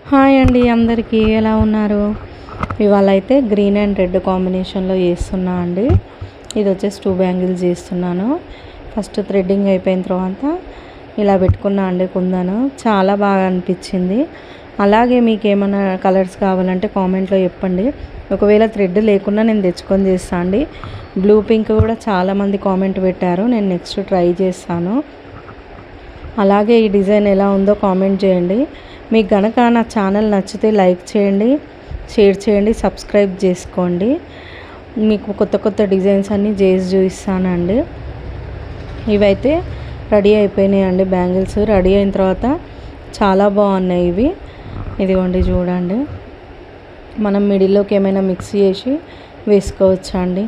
Hi అండి, అందరికీ ఎలా ఉన్నారు? ఇవాళ అయితే గ్రీన్ అండ్ రెడ్ కాంబినేషన్లో చేస్తున్నా అండి. ఇది వచ్చేసి 2 బ్యాంగిల్స్ చేస్తున్నాను. ఫస్ట్ థ్రెడ్డింగ్ అయిపోయిన తర్వాత ఇలా పెట్టుకున్నా అండి కుందను. చాలా బాగా అనిపించింది. అలాగే మీకు ఏమైనా కలర్స్ కావాలంటే కామెంట్లో చెప్పండి. ఒకవేళ థ్రెడ్ లేకుండా నేను తెచ్చుకొని చేస్తాను అండి. బ్లూ పింక్ కూడా చాలామంది కామెంట్ పెట్టారు. నేను నెక్స్ట్ ట్రై చేస్తాను. అలాగే ఈ డిజైన్ ఎలా ఉందో కామెంట్ చేయండి. మీకు గనక నా ఛానల్ నచ్చితే లైక్ చేయండి, షేర్ చేయండి, సబ్స్క్రైబ్ చేసుకోండి. మీకు కొత్త కొత్త డిజైన్స్ అన్నీ చేసి చూపిస్తానండి. ఇవైతే రెడీ అయిపోయినాయి అండి. బ్యాంగిల్స్ రెడీ అయిన తర్వాత చాలా బాగున్నాయి ఇవి. ఇదిగోండి చూడండి. మనం మిడిల్లోకి ఏమైనా మిక్స్ చేసి వేసుకోవచ్చా అండి.